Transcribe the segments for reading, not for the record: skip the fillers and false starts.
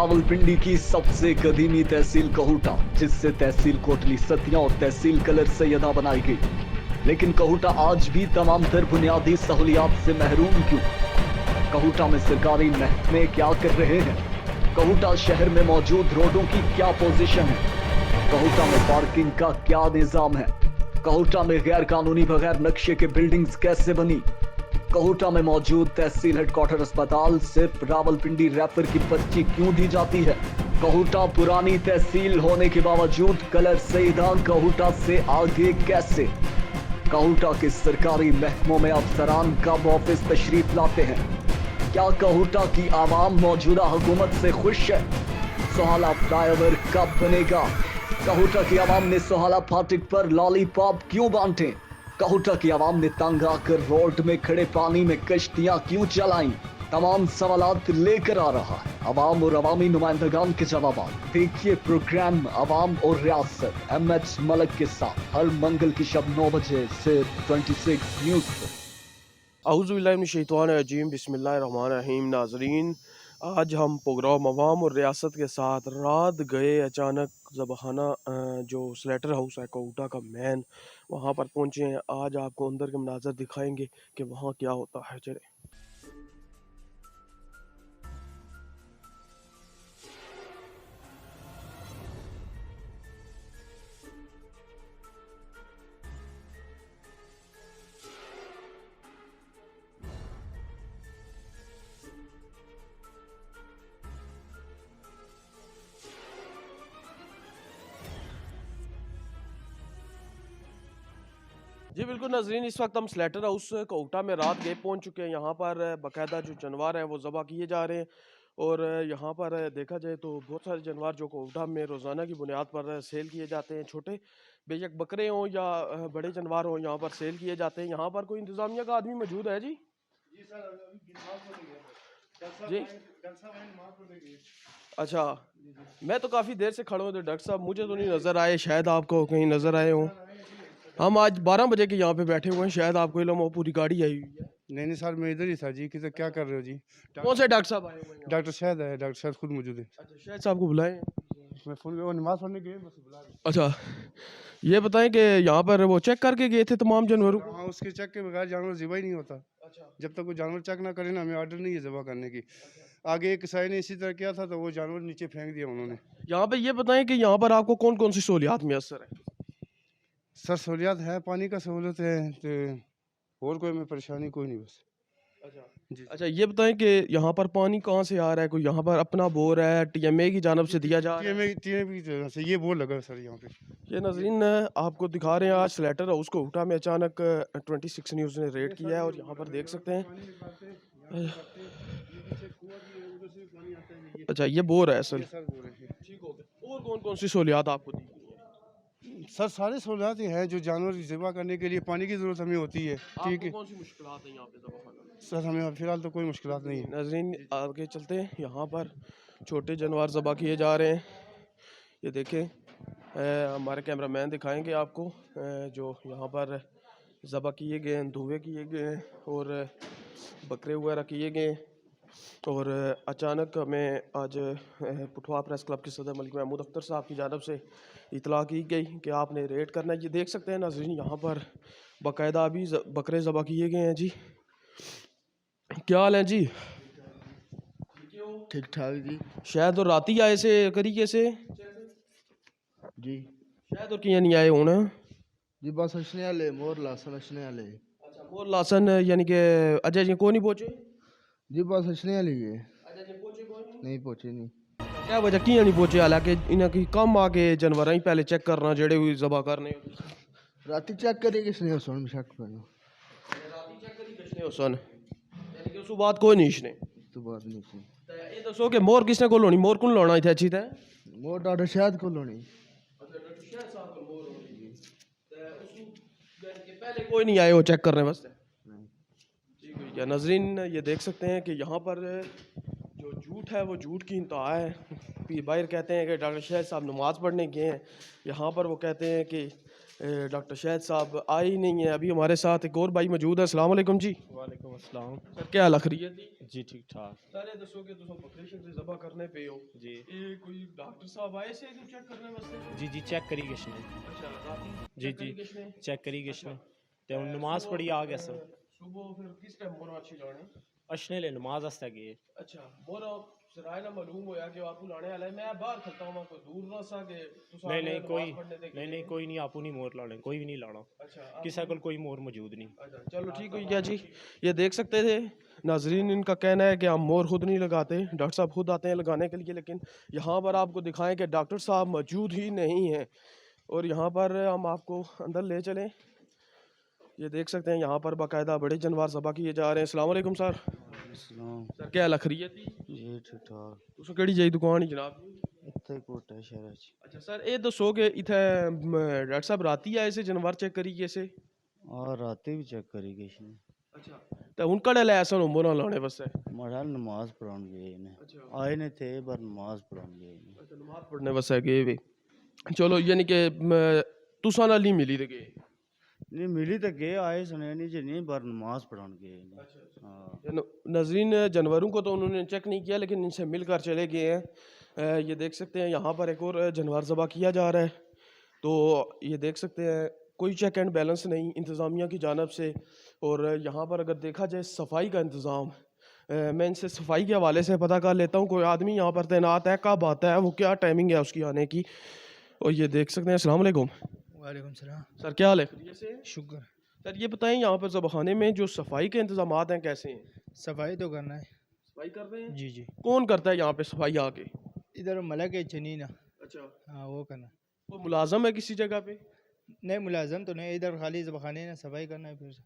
रावलपिंडी की सबसे कदीमी तहसील कहूटा, जिससे तहसील कोटली सतिया और तहसील कलर सैयदा बनाई गई, लेकिन कहूटा आज भी तमाम तर बुनियादी सहूलियात से महरूम क्यों? कहूटा में सरकारी महकमे क्या कर रहे हैं? कहूटा शहर में मौजूद रोडों की क्या पोजीशन है? कहूटा में पार्किंग का क्या निजाम है? कहूटा में गैर कानूनी बगैर नक्शे के बिल्डिंग्स कैसे बनी? कहूटा में मौजूद तहसील हेडक्वार्टर अस्पताल सिर्फ रावलपिंडी रैपर की पर्ची क्यों दी जाती है? कहूटा पुरानी तहसील होने के बावजूद कलर सैयदा कहूटा से आगे कैसे? कहूटा के सरकारी महकमों में अफसरान कब ऑफिस तशरीफ लाते हैं? क्या कहूटा की आवाम मौजूदा हुकूमत से खुश है? सोहाला फ्लाईओवर कब बनेगा? कहूटा की आवाम ने सोहाला फाटक पर लॉलीपॉप क्यों बांटे? कहूटा की आवाम ने तंग आकर रोड में खड़े पानी में कश्तियां क्यों चलाई? तमाम सवालात लेकर आ रहा है अवाम और अवामी नुमाइंदगान के जवाब। देखिए प्रोग्राम अवाम और रियासत MH मलक के साथ हर मंगल की शब 9 बजे सिर्फ 26 न्यूज़ पर। औज़ुबिल्लाहिमिनश्शैतानिर्रजीम बिस्मिल्लाहिर्रहमानिर्रहीम। नाज़रीन, आज हम प्रोग्राम अवाम और रियासत के साथ रात गए अचानक ज़बाखाना जो स्लेटर हाउस है कहूटा का मेन, वहाँ पर पहुँचे हैं। आज आपको अंदर के मनाज़र दिखाएंगे कि वहाँ क्या होता है। चले जी बिल्कुल नाज़रीन, इस वक्त हम स्लेटर हाउस कहूटा में रात गए पहुंच चुके हैं। यहाँ पर बाकायदा जो जानवर हैं वो ज़बह किए जा रहे हैं और यहाँ पर देखा जाए तो बहुत सारे जानवर जो कहूटा में रोज़ाना की बुनियाद पर सेल किए जाते हैं। छोटे बेशक बकरे हों या बड़े जानवर हों, यहाँ पर सेल किए जाते हैं। यहाँ पर कोई इंतज़ामिया का आदमी मौजूद है जी? जी अच्छा, मैं तो काफ़ी देर से खड़ा हूँ तो डॉक्टर साहब मुझे तो नहीं नज़र आए, शायद आपको कहीं नज़र आए हों। हम आज 12 बजे के यहाँ पे बैठे हुए हैं, शायद आपको इल्म हो, पूरी गाड़ी आई हुई है। नहीं सर, मैं इधर ही था जी। किधर क्या कर रहे हो जी? कौन से डॉक्टर साहब आए हुए हैं? डॉक्टर शायद है, डॉक्टर शायद खुद मौजूद है। अच्छा, शायद साहब को बुलाएं। मैं फ़ोन वो नमाज़ पढ़ने गए, बस बुला रहे। अच्छा, ये बताएं कि यहाँ पर वो चेक करके गए थे तमाम जानवरों को? हाँ, उसके चेक के बगैर जानवर ज़िबा ही नहीं होता। अच्छा, जब तक वो जानवर चेक ना करे ना, हमें ऑर्डर नहीं है ज़िबा करने की। आगे एक कसाई ने इसी तरह किया था तो वो जानवर नीचे फेंक दिया उन्होंने। यहाँ पे ये बताएं कि यहाँ पर आपको कौन कौन सी सहूलियात मैसर है? सर सहूलियात है, पानी का सहूलत है तो और कोई हमें परेशानी कोई नहीं बस। अच्छा जी अच्छा, ये बताएं कि यहाँ पर पानी कहाँ से आ रहा है? कोई यहाँ पर अपना बोर है, TMA की जानब से दिया जा रहा है? टीएमए की तरह से ये बोर्ड लगा है सर यहाँ पे। ये नाज़रीन आपको दिखा रहे हैं, आज स्लेटर हाउस कहूटा में अचानक 26 न्यूज़ ने रेड किया है और यहाँ पर देख सकते हैं। अच्छा, ये बोर है असल। ठीक हो गया। और कौन कौन सी सहूलियात आपको दी गई हैं? सर सारी सहूलियात हैं जो जानवर ज़िबा करने के लिए पानी की ज़रूरत हमें होती है। ठीक आपको है कौन सी मुश्किलात हैं यहाँ पे ज़बाखाना में? सर, हमें फ़िलहाल तो कोई मुश्किलात नहीं है। नाज़रीन आगे चलते हैं, यहाँ पर छोटे जानवर ज़बा किए जा रहे हैं। ये देखें, हमारे कैमरामैन दिखाएंगे आपको जो यहाँ पर ज़बा किए गए हैं, धुए किए गए हैं और बकरे वगैरह किए गए हैं। और अचानक हमें आज पुठवा प्रेस क्लब के सदर मलिक महमूद अख्तर साहब की जानब से इतला की गई कि आपने रेड करना है। ये देख सकते हैं नाज़रीन, यहाँ पर बाकायदा अभी बकरे ज़बा किए गए हैं। जी क्या हाल है जी? ठीक ठाक जी। शायद और राती आए से करिए से जी शायद और किया नहीं आए होना जी बस अछने वाले मोर लासन अछने वाले। अच्छा, मोर लासन यानी कि अजय जी को नहीं पहुंचे? जी बस अछने वाली है। अजय जी पहुंचे कोई नहीं पहुंचे नहीं। क्या वजह किया नहीं पहुंचे? हालांकि इन्हें की कम आके जानवर ही पहले चेक करना जेड़े हुई ज़बा करने राती चेक करे किसने सुन शक पनो राती चेक करी किसने हुसन यानी कि उस बात कोई नहीं इसने तो बात नहीं सी। ये दसो कि मोर किसने को लोनी? मोर कौन लाना इथे अच्छी थे? मोर डॉक्टर शायद को लोनी। अच्छा, डॉक्टर शायद साहब को मोर होनी तो उसको यानी कि पहले कोई नहीं आए वो चेक करने वास्ते? ठीक है नाज़रीन, ये देख सकते हैं कि यहाँ पर जो झूठ है वो झूठ की इंतहा है। बाहर कहते हैं कि डॉक्टर शाहिद साहब नमाज़ पढ़ने गए हैं, यहाँ पर वो कहते हैं कि डॉक्टर शाहिद साहब आए ही नहीं है। अभी हमारे साथ एक और भाई मौजूद है। अस्सलाम वालेकुम जी। वालेकुम अस्सलाम। सर क्या हाल खैरियत जी? जी ठीक ठाक। सर ये दसो कि तुम ऑपरेशन से ज़बह करने पे हो जी ये कोई डॉक्टर साहब आए से चेक करने वास्ते? जी जी चेक करी किसने? अच्छा राती जी check जी करी किसने? चेक करी किसने ते हुन नमाज पढ़ी आ गया सर। सुबह फिर किस टाइम मोरा अच्छी जाने? अशने ले नमाज आस्ते गए। अच्छा मोरा सराय ना मालूम होया कि आपको लाने वाला है। मैं बाहर खलता हूं, कोई दूर ना सा के तुस नहीं आने नहीं नमाज कोई पढ़ने ते नहीं गए। नहीं कोई नहीं आपू नहीं मोर लाने कोई भी नहीं लाना अच्छा किसी को कोई मोर मौजूद नहीं। अच्छा चलो ठीक हुई क्या जी। ये देख सकते थे नाजरीन, इनका कहना है कि हम मोर खुद नहीं लगाते, डॉक्टर साहब खुद आते हैं लगाने के लिए, लेकिन यहाँ पर आपको दिखाएं कि डॉक्टर साहब मौजूद ही नहीं हैं। और यहाँ पर हम आपको अंदर ले चलें। ये देख सकते हैं यहाँ पर बाकायदा बड़े जानवर ज़बह किए जा रहे हैं। अस्सलाम वालेकुम सर। सर क्या हाल खैरियत जी? जी ठीक ठाक तुस केड़ी जेही दुकान ही जनाब? इत्थे कोटा शहर च अच्छा सर ये दसो कि इत्थे डॉक्टर साहब राती आए से जानवर चेक करी कैसे? और राती भी चेक करी किसने अच्छा तो हुन कड़े ले सन उमर लाने वास्ते? मड़ा नमाज पढ़ान गए ने अच्छा आए ने थे पर नमाज पढ़ान गए ने अच्छा नमाज पढ़ने वास्ते गए वे। चलो यानी कि तुसा नाल नहीं मिली ते गए? नहीं मिली तो गए आए सुने नहीं जी नहीं पर नमाज पढ़ान गए ने हाँ नाज़रीन जानवरों को तो उन्होंने चेक नहीं किया लेकिन इनसे मिलकर चले गए हैं। ये देख सकते हैं यहाँ पर एक और जानवर ज़बह किया जा रहा है। तो ये देख सकते हैं कोई चेक एंड बैलेंस नहीं इंतज़ामिया की जानब से। और यहाँ पर अगर देखा जाए सफाई का इंतज़ाम, मैं इनसे सफाई के हवाले से पता कर लेता हूँ कोई आदमी यहाँ पर तैनात है, कब आता है, वो क्या टाइमिंग है उसकी आने की। और ये देख सकते हैं। अस्सलाम वालेकुम। वालेकुम सलाम। सर क्या हाल है? खैरियत से? शुक्र। सर ये बताएं यहाँ पर ज़बाखाने में जो सफाई के इंतजाम हैं कैसे हैं? सफाई तो करना है। सफाई कर रहे हैं? जी जी। कौन करता है यहाँ पे सफाई आके? इधर मलक है चनीना। अच्छा हाँ वो करना। वो मुलाजम है किसी जगह पे? नहीं मुलाजम तो नहीं, इधर खाली ज़बाखाने ना सफाई करना है फिर।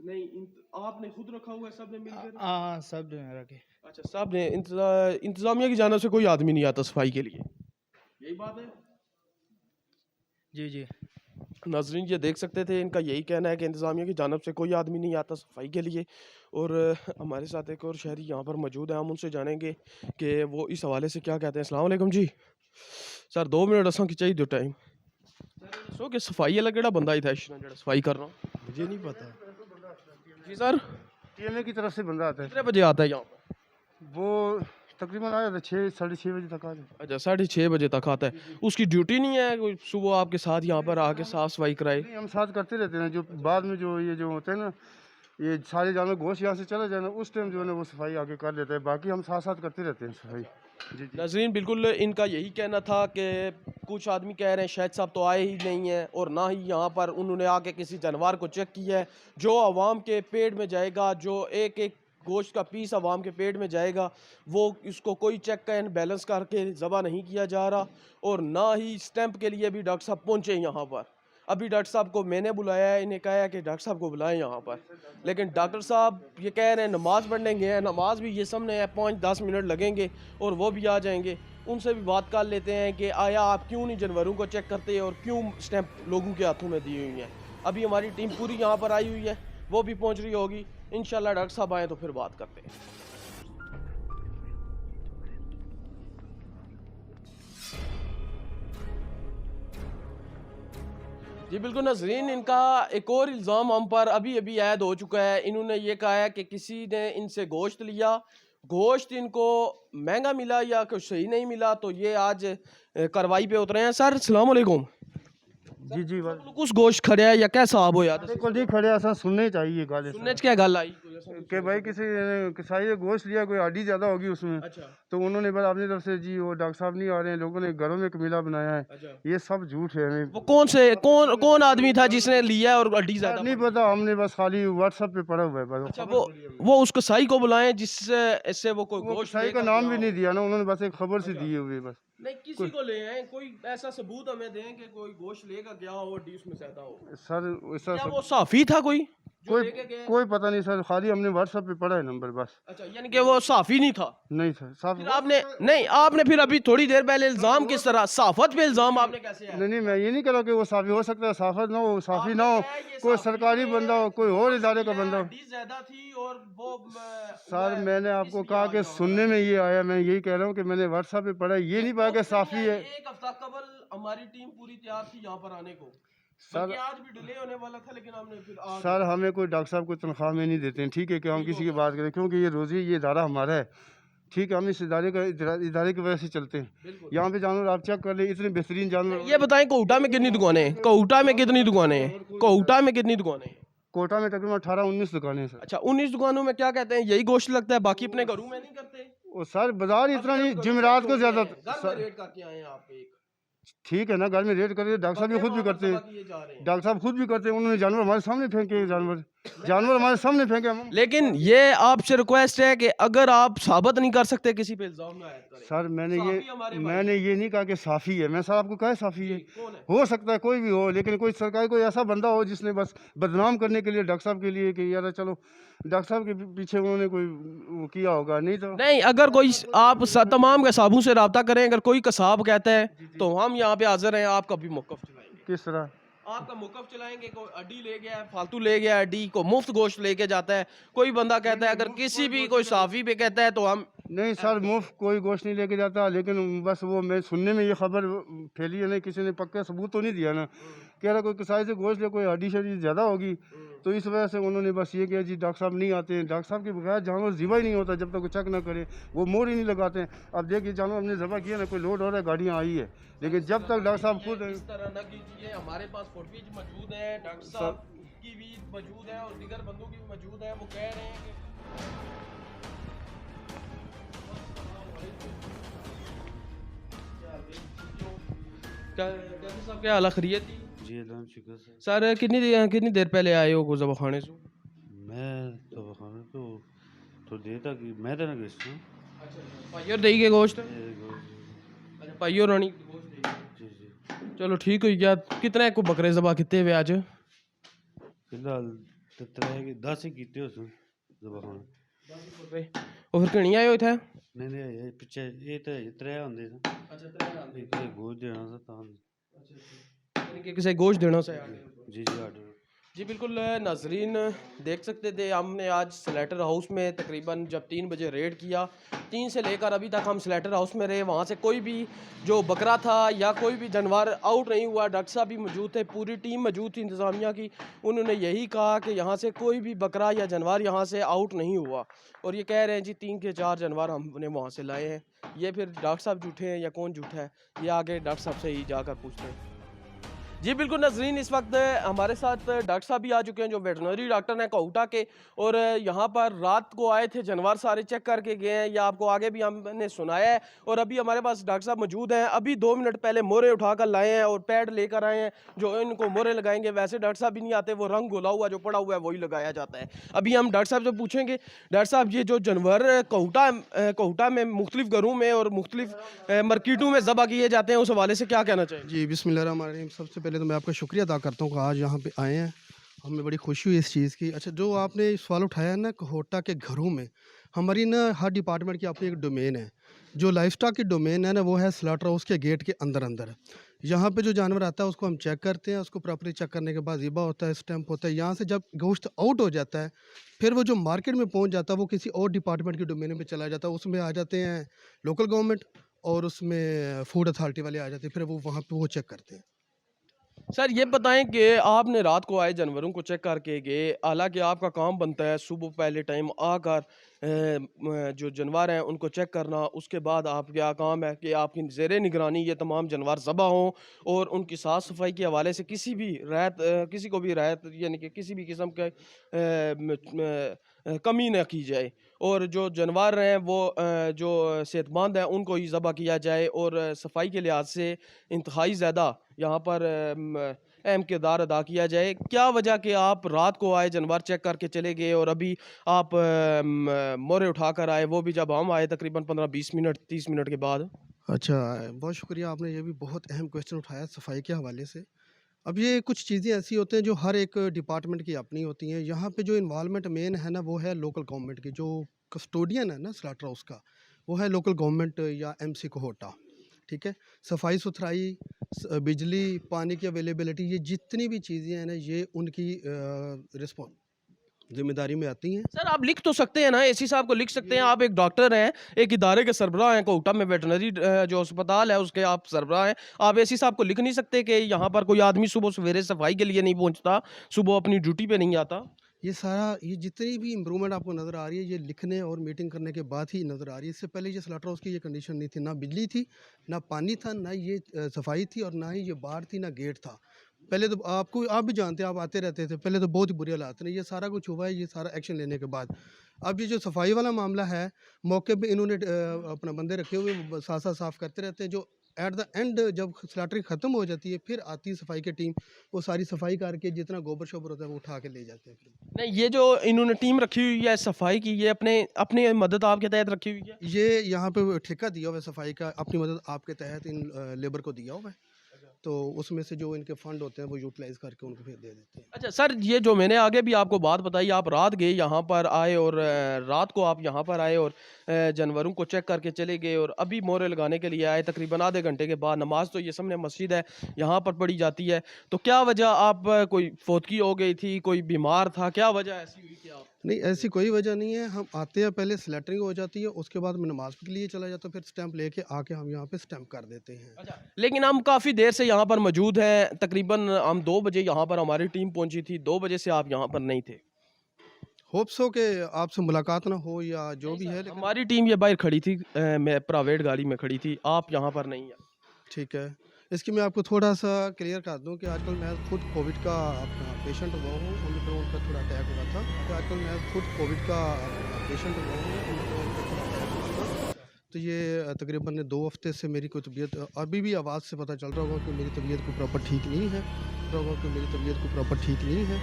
नहीं आपने खुद रखा हुआ है सब ने मिलकर? हाँ हाँ सब जो है रखे। अच्छा सब ने इंतजामिया की जानब से कोई आदमी नहीं आता सफाई के लिए, यही बात है? जी जी। नाजरीन ये देख सकते थे इनका यही कहना है कि इंतज़ामिया की जानब से कोई आदमी नहीं आता सफाई के लिए। और हमारे साथ एक और शहरी यहाँ पर मौजूद है, हम उनसे जानेंगे कि वो इस हवाले से क्या कहते हैं। अस्सलाम वालेकुम जी। सर 2 मिनट असा की चाहिए टाइम सो कि सफाई वाला केड़ा बंदा ही था जो सफाई कर रहा हूँ? मुझे नहीं पता जी सर टीएमए की तरफ से बंदा आता है कितने बजे आता है यहाँ पर? वो तकरीबन आया था 6 साढ़े 6 बजे तक आ जाए अच्छा 6:30 बजे तक आता है। उसकी ड्यूटी नहीं है कोई सुबह आपके साथ यहाँ पर आके साफ सफाई कराए? नहीं हम साथ करते रहते हैं जो बाद में जो ये जो होते हैं ना ये सारे जानवर गोश्त यहाँ से चले जाए ना उस टाइम जो है ना वो सफाई आके कर लेते हैं, बाकी हम साथ साथ करते रहते हैं सफाई। जी जी नाज़रीन बिल्कुल इनका यही कहना था कि कुछ आदमी कह रहे हैं शायद साहब तो आए ही नहीं हैं और ना ही यहाँ पर उन्होंने आके किसी जानवर को चेक किया है। जो आवाम के पेट में जाएगा, जो एक एक गोश्त का पीस आवाम के पेट में जाएगा, वो इसको कोई चेक एंड बैलेंस करके ज़बह नहीं किया जा रहा। और ना ही स्टैंप के लिए भी डॉक्टर साहब पहुँचे यहाँ पर। अभी डॉक्टर साहब को मैंने बुलाया है, इन्हें कहा है कि डॉक्टर साहब को बुलाएं यहाँ पर, लेकिन डॉक्टर साहब ये कह रहे हैं नमाज़ पढ़ने गए हैं। नमाज भी ये सामने है, 5-10 मिनट लगेंगे और वो भी आ जाएंगे। उनसे भी बात कर लेते हैं कि आया आप क्यों नहीं जानवरों को चेक करते और क्यों स्टैंप लोगों के हाथों में दी हुई हैं। अभी हमारी टीम पूरी यहाँ पर आई हुई है, वो भी पहुँच रही होगी। इंशाल्लाह डॉक्टर साहब आए तो फिर बात करते हैं। जी बिल्कुल नाज़रीन, इनका एक और इल्ज़ाम हम पर अभी अभी ऐड हो चुका है। इन्होंने ये कहा है कि किसी ने इनसे गोश्त लिया, गोश्त इनको महंगा मिला या कुछ सही नहीं मिला, तो ये आज कार्रवाई पे उतरे हैं। सर अस्सलाम वालेकुम। जी जी कुछ गोश्त खड़े है या क्या साहब हो यार? को नहीं खड़े असा सुनने चाहिए गल सुनने च क्या गल आई? कि भाई किसी कसाई ने गोश्त लिया, कोई हड्डी ज़्यादा होगी उसमें, अच्छा तो उन्होंने बस अपनी तरफ से जी वो डॉक्टर साहब नहीं आ रहे हैं, लोगों ने घरों में कमीला बनाया है। अच्छा। ये सब झूठ है। हमें वो कौन आदमी था जिसने लिया और हड्डी ज्यादा? नहीं पता, हमने बस खाली व्हाट्सएप पे पढ़ा हुआ है बस। अच्छा वो उस कसाई को बुलाएं जिससे इससे वो कोई वो गोश्त कसाई का लेकर नाम भी गया नहीं दिया ना उन्होंने, बस एक खबर से अच्छा। दी हुई है बस। नहीं किसी को ले आए, कोई ऐसा सबूत हमें दें कि कोई गोश्त लेकर गया हो हड्डी उसमें ज्यादा हो। सर ऐसा क्या वो साफी था कोई? जो लेके गए? कोई पता नहीं सर, खाली हमने व्हाट्सएप पे पढ़ा है नंबर बस। अच्छा, यानी कि वो साफ़ी नहीं था। नहीं सर, साफ फिर आपने नहीं, आपने फिर अभी थोड़ी देर पहले इल्जाम किस तरह सहाफत पे इल्जाम आपने कैसे आया? नहीं, मैं ये नहीं कह रहा कि वो साफी हो सकता है, साफत ना हो, साफी ना हो, कोई सरकारी बंदा हो, कोई और इदारे का बंदा हो। ज्यादा थी और वो सर मैंने आपको कहा कि सुनने में ये आया, मैं यही कह रहा हूँ कि मैंने व्हाट्सएप पे पढ़ा, ये नहीं पाया कि साफी है। एक हफ्ता कबल हमारी टीम पूरी तैयार थी यहाँ पर आने को, सर आज भी डिले होने वाला था, लेकिन हमने फिर सर हमें कोई डॉक्टर साहब को तनख्वाह में नहीं देते हैं, ठीक है, कि हम किसी की बात करें, क्योंकि ये रोज़ी ये इदारा हमारा है, ठीक है, हम इस इदारे की वजह से चलते हैं। यहाँ पे जानवर आप चेक कर ले, इतने बेहतरीन जानवर। ये बताएं कोटा में कितनी दुकानें हैं? कोटा में कितनी दुकानें हैं? कोटा में कितनी दुकानें हैं? कोटा में तकरीबन 18-19 दुकानें हैं सर। अच्छा, 19 दुकानों में क्या कहते हैं, यही गोश्त लगता है, बाकी अपने घरों में नहीं करते? और सर बाजार इतना नहीं, जुमेरात को ज़्यादा। रेट करके आए हैं आप एक, ठीक है ना, घर में रेड करते, डॉक्टर साहब भी खुद भी करते हैं, डॉक्टर साहब खुद भी करते हैं, उन्होंने जानवर हमारे सामने फेंके, जानवर हमारे सामने फेंके हम। लेकिन ये आपसे रिक्वेस्ट है कि अगर आप साबित नहीं कर सकते किसी पे इल्जाम ना आयद करें। सर साफ़ी मैंने ये नहीं कहा कि साफ़ी है, मैं सर आपको कहा साफ़ी है, कौन है? हो सकता है कोई भी हो, लेकिन कोई सरकारी कोई ऐसा बंदा हो जिसने बस बदनाम करने के लिए डॉक्टर साहब के लिए कि यार चलो डॉक्टर साहब के पीछे उन्होंने कोई वो किया होगा, नहीं तो। नहीं, अगर कोई आप तमाम कसाबों से रब्ता करें, अगर कोई कसाब कहता है तो हम यहाँ पे हाजिर हैं, आपका भी मौक़िफ़ चलाएंगे। किस तरह? आपका मौक़िफ़ चलाएंगे। कोई अड्डी ले गया है, फालतू ले गया है अड्डी को, मुफ्त गोश्त लेके जाता है, कोई बंदा कहता है, अगर किसी भी कोई साफ़ी पे कहता है तो हम नहीं सर, मुफ्त कोई गोश्त नहीं लेके जाता, लेकिन बस वो मैं सुनने में ये खबर फैली है ना, किसी ने पक्का सबूत तो नहीं दिया ना, कह रहा कोई कसाई से गोश्त ले, कोई हड्डी शड्डी ज़्यादा होगी, तो इस वजह से उन्होंने बस ये किया जी डॉक्टर साहब नहीं आते हैं, डॉक्टर साहब के बगैर जानवर ज़िबा ही नहीं होता जब तक वो चेक ना करे, वो मोड़ ही नहीं लगाते हैं। अब देखिए जानवर हमने ज़बा किया ना, कोई लोड हो रहा है, गाड़ियाँ आई है, लेकिन जब तक डॉक्टर साहब खुद इस तरह न कीजिए। हमारे पास फुटेज मौजूद है, डॉक्टर साहब की भी मौजूद है और दीगर बंदों की भी मौजूद है, वो कह रहे हैं कि डॉक्टर साहब क्या हाल खैरियत थी? जी अल्लाह शुक्र सर। सर कितनी देर पहले आए हो ज़बाख़ाने से? मैं दवाखाने तो थोड़ी देर तक मैं तो ना गया हूँ। भाइयों दही के गोश्त? अच्छा, भाइयों रानी गोश्त दही। जी जी चलो ठीक हो गया। कितने को बकरे ज़बा किते हुए आज? फिलहाल तो तरह के 10 ही कीते उस दवाखाने। और फिर कहीं आए हो इत्थे? नहीं ये पीछे ये तो तरह होंदे सन। अच्छा, तरह एक गोश्त देना था तां। यानी कि किसी गोश्त देना से जी जी ऑर्डर। जी बिल्कुल नाजरीन, देख सकते थे हमने आज स्लेटर हाउस में तकरीबन जब 3 बजे रेड किया, 3 से लेकर अभी तक हम स्लेटर हाउस में रहे, वहाँ से कोई भी जो बकरा था या कोई भी जानवर आउट नहीं हुआ। डॉक्टर साहब भी मौजूद थे, पूरी टीम मौजूद थी इंतज़ामिया की, उन्होंने यही कहा कि यहाँ से कोई भी बकरा या जानवर यहाँ से आउट नहीं हुआ। और ये कह रहे हैं जी 3 के 4 जानवर हमने वहाँ से लाए हैं। ये फिर डॉक्टर साहब झूठे हैं या कौन झूठा है, ये आगे डॉक्टर साहब से ही जाकर पूछते हैं। जी बिल्कुल नाजरीन, इस वक्त हमारे साथ डॉक्टर साहब भी आ चुके हैं जो वेटनरी डॉक्टर हैं कोटा के, और यहाँ पर रात को आए थे, जानवर सारे चेक करके गए हैं, या आपको आगे भी हमने सुनाया है। और अभी हमारे पास डॉक्टर साहब मौजूद हैं, अभी 2 मिनट पहले मोरे उठाकर लाए हैं और पैड लेकर आए हैं जो इनको मोरे लगाएंगे। वैसे डॉक्टर साहब भी नहीं आते, वो रंग घोला हुआ जो पड़ा हुआ है वही लगाया जाता है। अभी हम डॉक्टर साहब से पूछेंगे, डॉक्टर साहब ये जो जानवर कोटा में मुख्तलिफ घरों में और मुख्तलिफ मार्केटों में ज़बह किए जाते हैं, उस हवाले से क्या कहना चाहिए? जी बिस्मिल्लाहिर्रहमानिर्रहीम। सबसे पहले तो मैं आपका शुक्रिया अदा करता हूँ कि आज यहाँ पे आए हैं, हमें बड़ी खुशी हुई इस चीज़ की। अच्छा, जो आपने सवाल उठाया है ना कोटा के घरों में, हमारी ना हर डिपार्टमेंट की अपनी एक डोमेन है। जो लाइफ स्टॉक की डोमेन है ना, वो है स्लॉटर हाउस के गेट के अंदर अंदर। यहाँ पे जो जानवर आता है उसको हम चेक करते हैं, उसको प्रॉपर्ली चेक करने के बाद ज़िबा होता है, स्टैंप होता है। यहाँ से जब गोश्त आउट हो जाता है, फिर वो जो मार्केट में पहुँच जाता है वो किसी और डिपार्टमेंट की डोमेन में चला जाता है। उसमें आ जाते हैं लोकल गवर्नमेंट और उसमें फूड अथॉरिटी वाले आ जाते हैं, फिर वो वहाँ पर वो चेक करते हैं। सर ये बताएं कि आपने रात को आए जानवरों को चेक करके गए, हालांकि आपका काम बनता है सुबह पहले टाइम आकर जो जानवर हैं उनको चेक करना, उसके बाद आप क्या काम है कि आपकी ज़ेरे निगरानी ये तमाम जानवर ज़बा हों और उनकी साफ़ सफाई के हवाले से किसी को भी राहत यानी कि किसी भी किस्म के कमी ना की जाए, और जो जानवर हैं वो जो सेहतमंद हैं उनको ही ज़बह किया जाए, और सफाई के लिहाज से इंतहाई ज़्यादा यहाँ पर अहम किरदार अदा किया जाए। क्या वजह कि आप रात को आए, जानवर चेक करके चले गए और अभी आप मोरे उठा कर आए, वो भी जब हम आए तकरीबन 15-20 मिनट 30 मिनट के बाद? अच्छा, बहुत शुक्रिया, आपने ये भी बहुत अहम क्वेश्चन उठाया सफाई के हवाले से। अब ये कुछ चीज़ें ऐसी होती हैं जो हर एक डिपार्टमेंट की अपनी होती हैं। यहाँ पे जो इन्वॉल्वमेंट मेन है ना, वो है लोकल गवर्नमेंट की। जो कस्टोडियन है ना स्लॉटर हाउस का, वो है लोकल गवर्नमेंट या एमसी कोहोटा, ठीक है। सफाई सुथराई, बिजली, पानी की अवेलेबिलिटी, ये जितनी भी चीज़ें हैं ना, ये उनकी जिम्मेदारी में आती हैं। सर आप लिख तो सकते हैं ना, एसी साहब को लिख सकते हैं, आप एक डॉक्टर हैं, एक इदारे के सरबराह हैं, कोटा में वेटनरी जो अस्पताल है उसके आप सरबराह हैं, आप एसी साहब को लिख नहीं सकते कि यहाँ पर कोई आदमी सुबह सवेरे सफाई के लिए नहीं पहुँचता, सुबह अपनी ड्यूटी पे नहीं आता? ये सारा, ये जितनी भी इम्प्रूवमेंट आपको नज़र आ रही है, ये लिखने और मीटिंग करने के बाद ही नज़र आ रही है। इससे पहले ये स्लॉटर हाउस की ये कंडीशन नहीं थी, ना बिजली थी, ना पानी था, ना ये सफाई थी, और ना ही ये बार थी, ना गेट था। पहले तो आप भी जानते हैं, आप आते रहते थे, पहले तो बहुत ही बुरे हालात थे। ये सारा कुछ हुआ है, ये सारा एक्शन लेने के बाद। अब ये जो सफाई वाला मामला है, मौके पे इन्होंने अपना बंदे रखे हुए, साथ साथ साफ़ करते रहते हैं। जो एट द एंड जब स्लॉटरिंग ख़त्म हो जाती है, फिर आती है सफाई की टीम, वो सारी सफाई करके जितना गोबर शोबर होता है वो उठा के ले जाते हैं फिर। नहीं, ये जो इन्होंने टीम रखी हुई है सफाई की, ये अपने अपने मदद आपके तहत रखी हुई है? ये यहाँ पे ठेका दिया हुआ है सफाई का, अपनी मदद आपके तहत इन लेबर को दिया हुआ है, तो उसमें से जो इनके फंड होते हैं वो यूटिलाइज करके उनको फिर दे देते हैं। अच्छा सर, ये जो मैंने आगे भी आपको बात बताई, आप रात गए यहाँ पर आए और रात को आप यहाँ पर आए और जानवरों को चेक करके चले गए और अभी मोहरे लगाने के लिए आए तकरीबन आधे घंटे के बाद। नमाज तो ये सामने मस्जिद है, यहाँ पर पढ़ी जाती है, तो क्या वजह आप कोई फोतगी हो गई थी, कोई बीमार था, क्या वजह ऐसी हुई कि आप? नहीं, ऐसी कोई वजह नहीं है। हम आते हैं, पहले स्लैटरिंग हो जाती है, उसके बाद मैं नमाज के लिए चला जाता हूँ, फिर स्टैंप लेके आके हम यहाँ पे स्टैंप कर देते हैं। अच्छा, लेकिन हम काफ़ी देर से यहाँ पर मौजूद हैं, तकरीबन हम 2 बजे यहाँ पर हमारी टीम पहुँची थी, 2 बजे से आप यहाँ पर नहीं थे। होप्स हो कि आपसे मुलाकात ना हो या जो भी है, लेकिन हमारी टीम ये बाहर खड़ी थी, मैं प्राइवेट गाड़ी में खड़ी थी, आप यहाँ पर नहीं हैं। ठीक है। इसकी मैं आपको थोड़ा सा क्लियर कर दूं कि आजकल मैं खुद कोविड का अपना पेशेंट हुआ हूँ, ओमिक्रॉन का थोड़ा अटैक हुआ था, तो आजकल मैं खुद कोविड का पेशेंट हुआ हूँ, ओमिक्रॉन का थोड़ा अटैक हुआ था। तो ये तकरीबन 2 हफ्ते से मेरी कोई तबीयत, अभी भी आवाज़ से पता चल रहा होगा कि मेरी तबीयत को प्रॉपर ठीक नहीं है,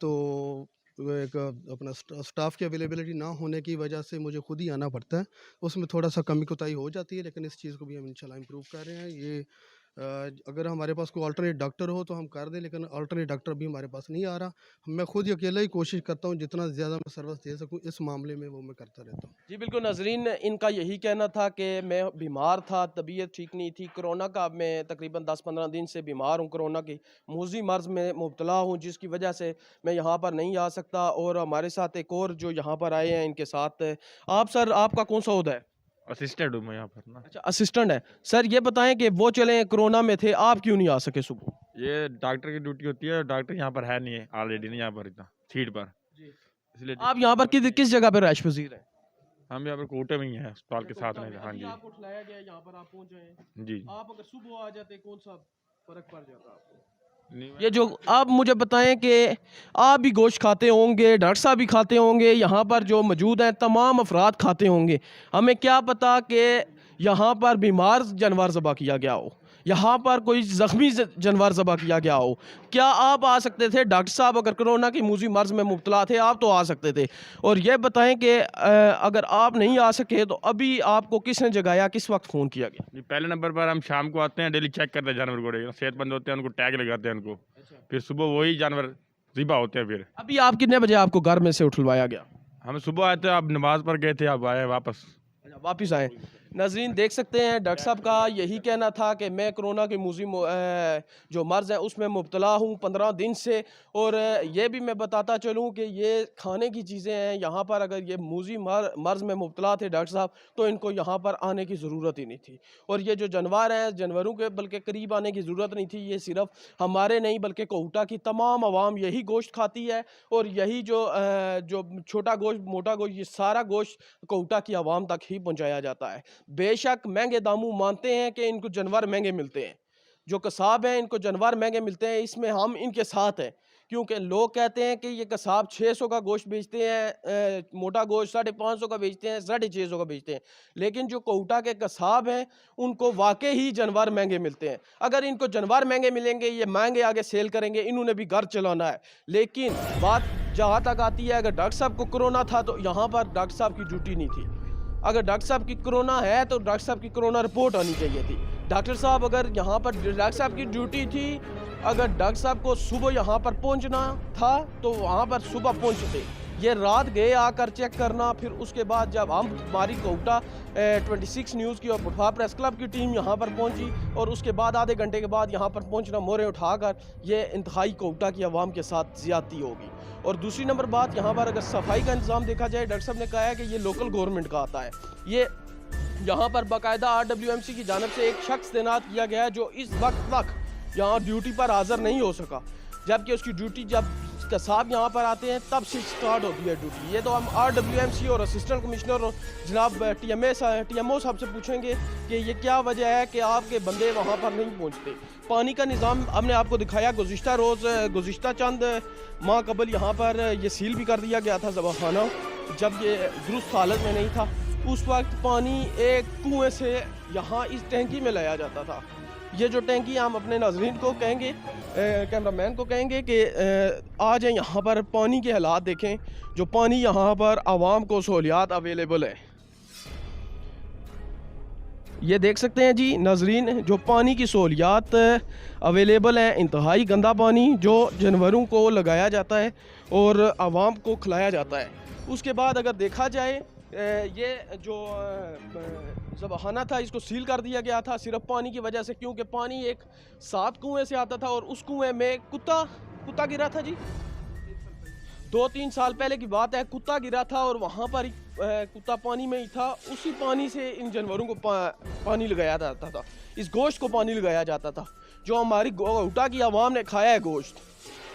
तो एक अपना स्टाफ की अवेलेबिलिटी ना होने की वजह से मुझे खुद ही आना पड़ता है। उसमें थोड़ा सा कमी कोताही हो जाती है, लेकिन इस चीज़ को भी हम इंशाल्लाह इम्प्रूव कर रहे हैं। ये अगर हमारे पास कोई अल्टरनेट डॉक्टर हो तो हम कर दें, लेकिन अल्टरनेट डॉक्टर भी हमारे पास नहीं आ रहा। मैं खुद ही अकेला ही कोशिश करता हूँ, जितना ज़्यादा मैं सर्विस दे सकूँ इस मामले में वो मैं करता रहता हूँ। जी बिल्कुल नाजरीन, इनका यही कहना था कि मैं बीमार था, तबीयत ठीक नहीं थी, कोरोना का मैं तकरीबन 10-15 दिन से बीमार हूँ, कोरोना की मूजी मर्ज़ में मुब्तला हूँ, जिसकी वजह से मैं यहाँ पर नहीं आ सकता। और हमारे साथ एक और जो यहाँ पर आए हैं, इनके साथ आप, सर आपका कौन सा ओहदा है? असिस्टेंट हूँ मैं यहाँ पर ना। अच्छा, असिस्टेंट है। सर ये बताएं कि वो चले कोरोना में थे, आप क्यों नहीं आ सके सुबह? ये डॉक्टर की ड्यूटी होती है, डॉक्टर यहाँ पर है नहीं है ऑलरेडी, नहीं यहाँ पर इतना सीट पर, इसलिए आप यहाँ पर किस जगह पर रैश पजीर हैं? हम यहाँ पर कोटे में ही हैं, अस्पताल के साथ में। हाँ जी, आपको उठाया गया, यहाँ पर आप पहुँच गए जी। आप अगर सुबह आ जाते कौन सा फर्क पड़ जाता आपको? नहीं, ये जो आप मुझे बताएं कि आप भी गोश्त खाते होंगे, डॉक्टर साहब भी खाते होंगे, यहाँ पर जो मौजूद हैं तमाम अफराद खाते होंगे, हमें क्या पता कि यहाँ पर बीमार जानवर ज़बह किया गया हो, यहाँ पर कोई ज़ख्मी जानवर ज़बह किया गया हो। क्या आप आ सकते थे? डॉक्टर साहब अगर कोरोना की मूजी मर्ज़ में मुब्तला थे, आप तो आ सकते थे। और ये बताएं कि अगर आप नहीं आ सके तो अभी आपको किसने जगाया, किस वक्त फ़ोन किया गया? जी, पहले नंबर पर हम शाम को आते हैं, डेली चेक करते हैं जानवर को, सेहतमंद होते हैं उनको टैग लगाते हैं उनको, फिर सुबह वही जानवर ज़िबा होते हैं। फिर अभी आप कितने बजे आपको घर में से उठलवाया गया? हम सुबह आए थे, अब नमाज पर गए थे, अब आए वापस। वापस आए। नाज़रीन देख सकते हैं, डॉक्टर साहब का यही कहना था कि मैं कोरोना की मूजी जो मर्ज़ है उसमें मुब्तला हूँ 15 दिन से। और ये भी मैं बताता चलूँ कि ये खाने की चीज़ें हैं, यहाँ पर अगर ये मूजी मर्ज़ में मुब्तला थे डॉक्टर साहब, तो इनको यहाँ पर आने की ज़रूरत ही नहीं थी। और ये जो जानवर हैं, जानवरों के बल्कि करीब आने की ज़रूरत नहीं थी। ये सिर्फ हमारे नहीं बल्कि कोटा की तमाम आवाम यही गोश्त खाती है, और यही जो छोटा गोश्त, मोटा गोश्त, ये सारा गोश्त कोटा की आवाम तक ही पहुँचाया जाता है। बेशक महंगे दामों मानते हैं कि इनको जानवर महंगे मिलते हैं, जो कसाब हैं इनको जानवर महंगे मिलते हैं, इसमें हम इनके साथ हैं। क्योंकि लोग कहते हैं कि ये कसाब 600 का गोश्त बेचते हैं, मोटा गोश्त 550 का बेचते हैं, 650 का बेचते हैं, लेकिन जो कोटा के कसाब हैं उनको वाकई ही जानवर महंगे मिलते हैं। अगर इनको जानवर महंगे मिलेंगे, ये महंगे आगे सेल करेंगे, इन्होंने भी घर चलाना है। लेकिन बात जहाँ तक आती है, अगर डॉक्टर साहब को कोरोना था तो यहाँ पर डॉक्टर साहब की ड्यूटी नहीं थी। अगर डॉक्टर साहब की कोरोना है तो डॉक्टर साहब की कोरोना रिपोर्ट आनी चाहिए थी। डॉक्टर साहब अगर यहाँ पर डॉक्टर साहब की ड्यूटी थी, अगर डॉक्टर साहब को सुबह यहाँ पर पहुँचना था तो वहाँ पर सुबह पहुँचते, ये रात गए आकर चेक करना। फिर उसके बाद जब हमारी कोटा 26 न्यूज़ की और बुटवा प्रेस क्लब की टीम यहाँ पर पहुँची और उसके बाद आधे घंटे के बाद यहाँ पर पहुँचना, मोहरें उठाकर, ये इंतहाई कोटा की आवाम के साथ ज़्यादती होगी। और दूसरी नंबर बात, यहाँ पर अगर सफाई का इंतज़ाम देखा जाए, डॉक्टर साहब ने कहा है कि ये लोकल गवर्नमेंट का आता है। ये यहाँ पर बाकायदा RWMC की जानब से एक शख्स तैनात किया गया है जो इस वक्त तक यहाँ ड्यूटी पर हाज़िर नहीं हो सका, जबकि उसकी ड्यूटी जब साहब यहाँ पर आते हैं तब से स्टार्ट होती है ड्यूटी। ये तो हम RWMC और असिस्टेंट कमिश्नर और जनाब TMO साहब से पूछेंगे कि ये क्या वजह है कि आपके बंदे वहाँ पर नहीं पहुँचते। पानी का निज़ाम हमने आपको दिखाया, गुज़िश्ता चंद माह कबल यहाँ पर ये सील भी कर दिया गया था ज़बाखाना, जब ये दुरुस्त हालत में नहीं था। उस वक्त पानी एक कुएँ से यहाँ इस टैंकी में लाया जाता था। ये जो टैंकी हम अपने नाज़रीन को कहेंगे, कैमरामैन को कहेंगे कि आ जाए यहाँ पर पानी के हालात देखें, जो पानी यहाँ पर आवाम को सहूलियात अवेलेबल है। ये देख सकते हैं जी नाज़रीन, जो पानी की सहूलियात अवेलेबल हैं, इंतहाई गंदा पानी जो जानवरों को लगाया जाता है और आवाम को खिलाया जाता है। उसके बाद अगर देखा जाए, ये जो ज़बाखाना था इसको सील कर दिया गया था सिर्फ पानी की वजह से, क्योंकि पानी एक 7 कुएँ से आता था और उस कुएँ में कुत्ता गिरा था जी। 2-3 साल पहले की बात है, कुत्ता गिरा था और वहाँ पर कुत्ता पानी में ही था। उसी पानी से इन जानवरों को पानी लगाया जाता था, इस गोश्त को पानी लगाया जाता था। जो हमारी कोटा की आवाम ने खाया है गोश्त,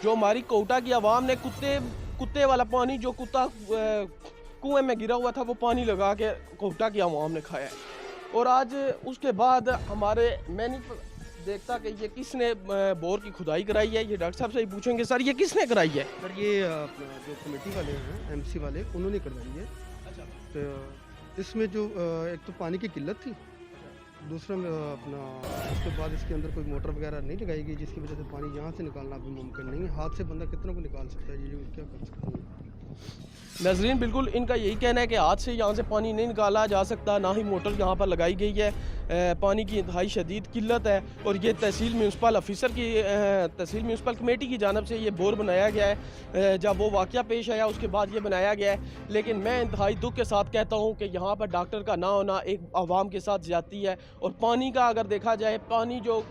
जो हमारी कोटा की आवाम ने कुत्ते वाला पानी, जो कुत्ता कुएं में गिरा हुआ था, वो पानी लगा के कोटा की आवाम ने खाया है। और आज उसके बाद हमारे मैं नहीं देखता कि ये किसने बोर की खुदाई कराई है। ये डॉक्टर साहब से ही पूछेंगे, सर ये किसने कराई है? सर ये अपना जो कमेटी वाले हैं, MC वाले, उन्होंने करवाई है। अच्छा। तो इसमें जो एक तो पानी की किल्लत थी, दूसरा अपना उसके बाद इसके अंदर कोई मोटर वगैरह नहीं लगाई गई, जिसकी वजह से पानी यहाँ से निकालना भी मुमकिन नहीं है। हाथ से बंदा कितना को निकाल सकता है, ये क्या कर सकता है। नाज़रीन बिल्कुल इनका यही कहना है कि हाथ से यहाँ से पानी नहीं निकाला जा सकता, ना ही मोटर यहाँ पर लगाई गई है। पानी की इंतहाई शदीद किल्लत है और ये तहसील म्यूनसिपल कमेटी की जानब से ये बोर बनाया गया है। जब वो वाक़या पेश आया उसके बाद ये बनाया गया है। लेकिन मैं इंतहाई दुख के साथ कहता हूँ कि यहाँ पर डॉक्टर का ना होना एक आवाम के साथ ज़्यादती है। और पानी का अगर देखा जाए, पानी जो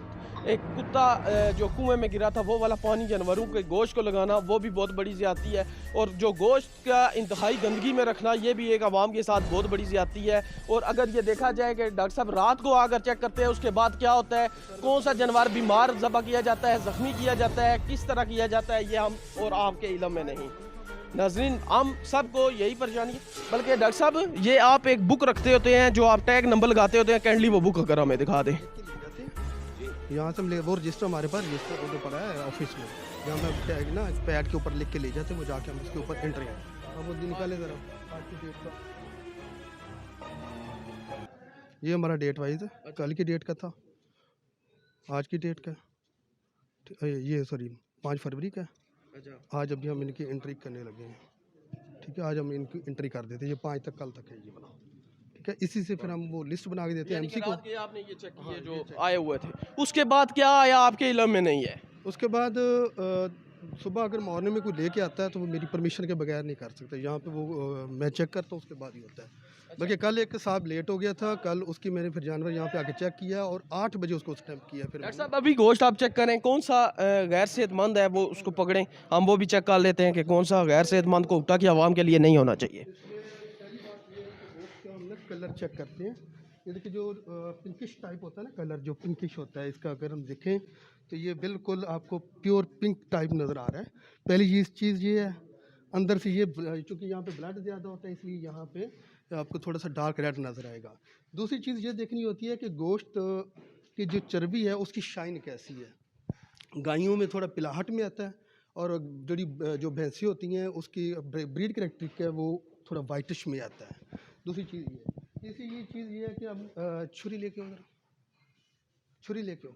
एक कुत्ता जो कुएं में गिरा था वो वाला पानी जानवरों के गोश्त को लगाना, वो भी बहुत बड़ी ज़्यादती है। और जो गोश्त का इंतहाई गंदगी में रखना, ये भी एक आवाम के साथ बहुत बड़ी ज़्यादती है। और अगर ये देखा जाए कि डॉक्टर साहब रात को आकर चेक करते हैं, उसके बाद क्या होता है, कौन सा जानवर बीमार ज़बह किया जाता है, ज़ख्मी किया जाता है, किस तरह किया जाता है, ये हम और आपके इल्म में नहीं। नाज़रीन हम सबको यही परेशानी है। बल्कि डॉक्टर साहब ये आप एक बुक रखते होते हैं जो आप टैग नंबर लगाते होते हैं, कैंडली वो बुक अगर हमें दिखा दें। यहाँ से हम वो रजिस्टर, हमारे पास रजिस्टर उधर पड़ा है ऑफिस में, जहाँ मैं टैग ना पैड के ऊपर लिख के ले जाते, वो जाके हम उसके ऊपर एंट्री है। अब वो निकाले ज़रा आज की डेट का, ये हमारा डेट वाइज है, कल की डेट का था, आज की डेट का, ये सॉरी 5 फरवरी का। आज अभी हम इनकी एंट्री करने लगे हैं, ठीक है। आज हम इनकी एंट्री कर देते हैं, ये 5 तक कल तक है ये बना, ठीक है। इसी से फिर हम वो लिस्ट बना के देते हैं MC को। आपने ये चेक किए जो आए हुए थे, उसके बाद क्या आया आपके इल्म में नहीं है? उसके बाद सुबह अगर मॉर्निंग में कोई लेके आता है तो वो मेरी परमिशन के बगैर नहीं कर सकता। यहाँ पे वो मैं चेक करता हूँ, उसके बाद ही होता है। बल्कि कल एक साहब लेट हो गया था, कल उसकी मैंने फिर जानवर यहाँ पे आके चेक किया और 8 बजे उसको स्टैंप किया। फिर डॉक्टर साहब अभी गोश्त आप चेक करें, कौन सा गैर सेहतमंद है वो उसको पकड़ें, हम वो भी चेक कर लेते हैं कि कौन सा गैर सेहतमंद कोटा की आवाम के लिए नहीं होना चाहिए। कलर चेक करते हैं, ये देखिए जो पिंकिश टाइप होता है ना, कलर जो पिंकिश होता है, इसका अगर हम देखें तो ये बिल्कुल आपको प्योर पिंक टाइप नज़र आ रहा है। पहली चीज़ ये है, अंदर से ये चूँकि यहाँ पे ब्लड ज़्यादा होता है इसलिए यहाँ पे आपको थोड़ा सा डार्क रेड नज़र आएगा। दूसरी चीज़ ये देखनी होती है कि गोश्त की जो चर्बी है उसकी शाइन कैसी है। गायों में थोड़ा पिलाहट में आता है और जो भैंसी होती हैं उसकी ब्रीड कैरेक्टरिस्टिक है वो थोड़ा वाइटिश में आता है। दूसरी चीज़ ये है, तीसरी चीज़ ये है कि अब छुरी लेके आओ, छुरी लेके आओ।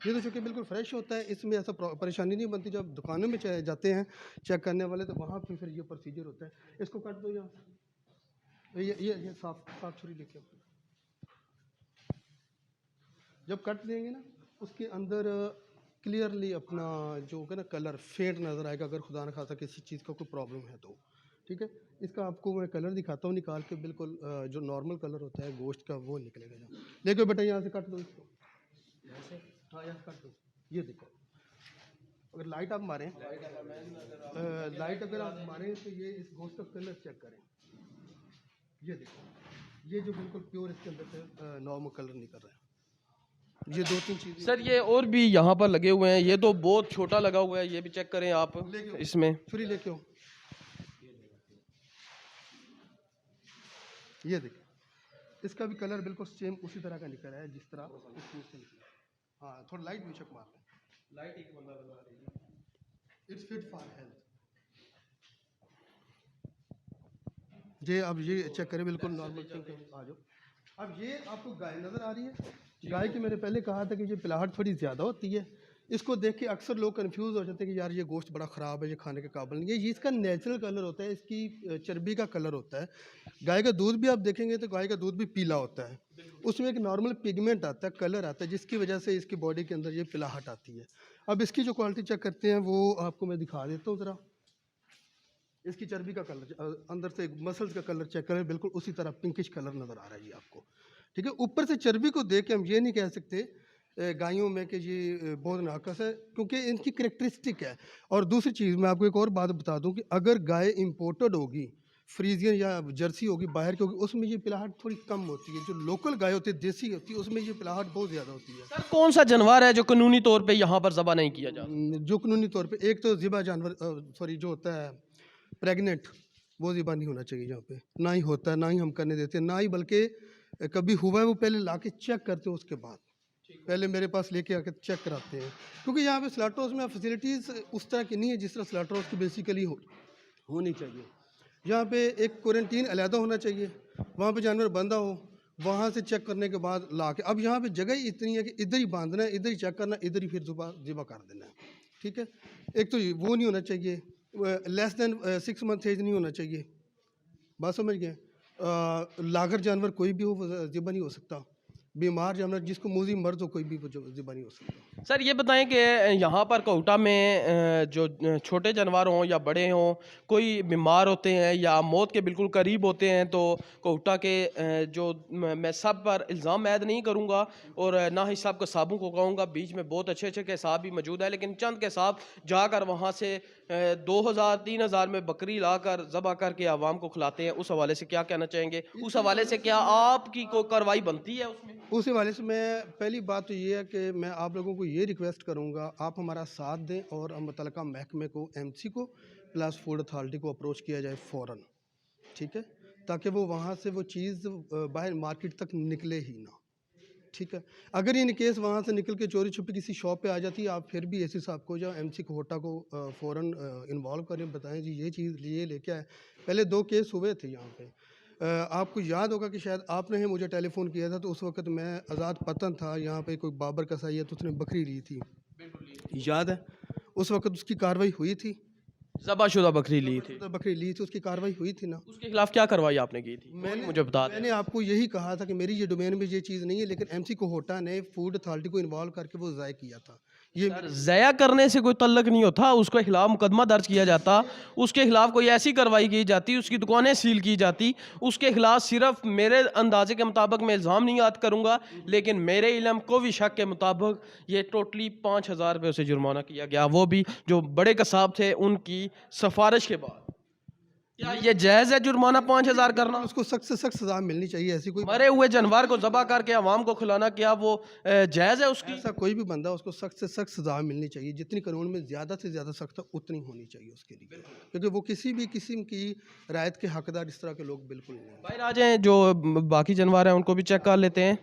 ये तो चूँकि बिल्कुल फ्रेश होता है, इसमें ऐसा परेशानी नहीं बनती। जब दुकानों में जाते हैं चेक करने वाले तो वहाँ पे फिर ये प्रोसीजर होता है। इसको काट दो यहाँ, ये साफ छुरी लेके आओ। जब कट देंगे ना उसके अंदर क्लियरली अपना जो होगा ना कलर फेंट नज़र आएगा, अगर खुदा न खासा किसी चीज़ का कोई प्रॉब्लम है तो। ठीक है, इसका आपको मैं कलर दिखाता हूँ निकाल के, बिल्कुल जो नॉर्मल कलर होता है गोश्त का वो निकलेगा। जो देखो बेटा यहाँ से काट दो इसको, हाँ यहाँ से काट दो। ये देखो अगर लाइट आप मारें, लाइट अगर आप मारें तो ये इस गोश्त का कलर चेक करें। ये देखो ये जो बिल्कुल प्योर इसके अंदर से नॉर्मल कलर निकल रहा है। ये 2-3 चीज़ें सर ये और भी यहाँ पर लगे हुए हैं, ये तो बहुत छोटा लगा हुआ है, ये भी चेक करें आप इसमें। छुरी लेके आओ, ये देखिए इसका भी कलर बिल्कुल सेम उसी तरह का निकल रहा है जिस तरह इसमें से निकला। हाँ थोड़ा लाइट बेशक मार लें, लाइट एक बंदा लगा दीजिए। It's fit for health. ये अब ये चेक करें बिल्कुल नॉर्मल आ जाओ। अब ये आपको गाय नज़र आ रही है, गाय की मैंने पहले कहा था कि ये पिलाहट थोड़ी ज़्यादा होती है। इसको देख के अक्सर लोग कंफ्यूज हो जाते हैं कि यार ये गोश्त बड़ा ख़राब है, ये खाने के काबिल नहीं है। ये इसका नेचुरल कलर होता है, इसकी चर्बी का कलर होता है। गाय का दूध भी आप देखेंगे तो गाय का दूध भी पीला होता है, उसमें एक नॉर्मल पिगमेंट आता है, कलर आता है, जिसकी वजह से इसकी बॉडी के अंदर ये पिलाहट आती है। अब इसकी जो क्वालिटी चेक करते हैं वो आपको मैं दिखा देता हूँ ज़रा। इसकी चर्बी का कलर, अंदर से मसल्स का कलर चेक करें, बिल्कुल उसी तरह पिंकिश कलर नज़र आ रहा है जी आपको। ठीक है, ऊपर से चर्बी को देख के हम ये नहीं कह सकते गायों में कि ये बहुत नाकस है, क्योंकि इनकी करेक्टरिस्टिक है। और दूसरी चीज़ मैं आपको एक और बात बता दूं कि अगर गाय इंपोर्टेड होगी, फ्रीजियन या जर्सी होगी, बाहर की होगी, उसमें ये पिलाहट थोड़ी कम होती है। जो लोकल गाय होती है, देसी होती है, उसमें ये पिलाहट बहुत ज़्यादा होती है। सर कौन सा जानवर है जो कानूनी तौर पे यहाँ पर ज़बा नहीं किया जाता? जो कानूनी तौर पे, एक तो ज़िबा जानवर सॉरी जो होता है प्रेग्नेंट, वो ज़िबा नहीं होना चाहिए यहाँ पे, ना ही होता है, ना ही हम करने देते हैं, ना ही बल्कि कभी हुआ है वो पहले ला के चेक करते हैं, उसके बाद पहले मेरे पास लेके आके चेक कराते हैं। क्योंकि यहाँ पे स्लॉटर हाउस में फैसिलिटीज़ उस तरह की नहीं है जिस तरह स्लॉटर हाउस की बेसिकली होनी चाहिए। यहाँ पे एक क्वारंटीन अलहदा होना चाहिए, वहाँ पे जानवर बंधा हो, वहाँ से चेक करने के बाद ला के। अब यहाँ पे जगह ही इतनी है कि इधर ही बांधना है, इधर ही चेक करना, इधर ही फिर ज़िबा कर देना है। ठीक है, एक तो वो नहीं होना चाहिए, लेस दैन 6 मंथ एज नहीं होना चाहिए, बात समझ गए। लागर जानवर कोई भी हो ज़िबा नहीं हो सकता, बीमार जानवर जिसको मूजी मर्ज हो कोई भी ज़िबा नहीं हो सकता। सर ये बताएं कि यहाँ पर कोटा में जो छोटे जानवर हों या बड़े हों, कोई बीमार होते हैं या मौत के बिल्कुल करीब होते हैं, तो कोटा के जो मैं सब पर इल्ज़ाम ऐड नहीं करूँगा और ना ही सब कसाबों को कहूँगा, बीच में बहुत अच्छे अच्छे कसाब भी मौजूद है, लेकिन चंद कसाब जाकर वहाँ से 2000-3000 में बकरी लाकर ज़बा करके आवाम को खिलाते हैं। उस हवाले से क्या कहना चाहेंगे? उस हवाले से क्या आपकी कोई कार्रवाई बनती है उसमें? उस हवाले से मैं पहली बात तो ये है कि मैं आप लोगों को ये रिक्वेस्ट करूँगा, आप हमारा साथ दें और मुतल्लिका महकमे को, MC को प्लस फूड अथॉरिटी को अप्रोच किया जाए फ़ौरन। ठीक है, ताकि वो वहाँ से वो चीज़ बाहर मार्केट तक निकले ही ना। ठीक है, अगर इन केस वहाँ से निकल के चोरी छुपी किसी शॉप पे आ जाती है, आप फिर भी AC साहब को या MC कोटा को फ़ौरन इन्वॉल्व करें, बताएं जी ये चीज़ ये लेके आए। पहले 2 केस हुए थे यहाँ पे, आपको याद होगा कि शायद आपने ही मुझे टेलीफोन किया था, तो उस वक्त मैं आज़ाद पतन था, यहाँ पे कोई बाबर कसाई है तो उसने बकरी ली थी, याद है? उस वक्त उसकी कार्रवाई हुई थी, ज़बाशुदा बकरी ली थी, बकरी ली थी, उसकी कार्रवाई हुई थी ना। उसके खिलाफ क्या कार्रवाई आपने की थी? मुझे बता दें। मैंने आपको यही कहा था कि मेरी ये डोमेन में ये चीज़ नहीं है, लेकिन MC कोटा ने फूड अथॉरिटी को इन्वॉल्व करके वो ज़ाय किया था। ये ज़या करने से कोई तल्लक नहीं होता, उसके खिलाफ मुकदमा दर्ज किया जाता, उसके खिलाफ कोई ऐसी कार्रवाई की जाती, उसकी दुकानें सील की जाती, उसके खिलाफ सिर्फ मेरे अंदाजे के मुताबिक मैं इल्ज़ाम नहीं याद करूँगा, लेकिन मेरे इल्म को भी शक के मुताबिक ये टोटली 5000 रुपये उसे जुर्माना किया गया, वो भी जो बड़े कसाब थे उनकी सिफारिश के बाद। क्या ये जायज़ है जुर्माना 5000 करना? उसको सख्त से सख्त सज़ा मिलनी चाहिए। ऐसी कोई मरे हुए जानवर को ज़बा करके आवाम को खिलाना, क्या वो जायज़ है? उसकी ऐसा कोई भी बंदा, उसको सख्त से सख्त सज़ा मिलनी चाहिए, जितनी कानून में ज़्यादा से ज़्यादा सख्त उतनी होनी चाहिए उसके लिए, क्योंकि वो किसी भी किस्म की रायत के हकदार इस तरह के लोग बिल्कुल नहीं। भाई आ जाएँ, जो बाकी जानवर हैं उनको भी चेक कर लेते हैं।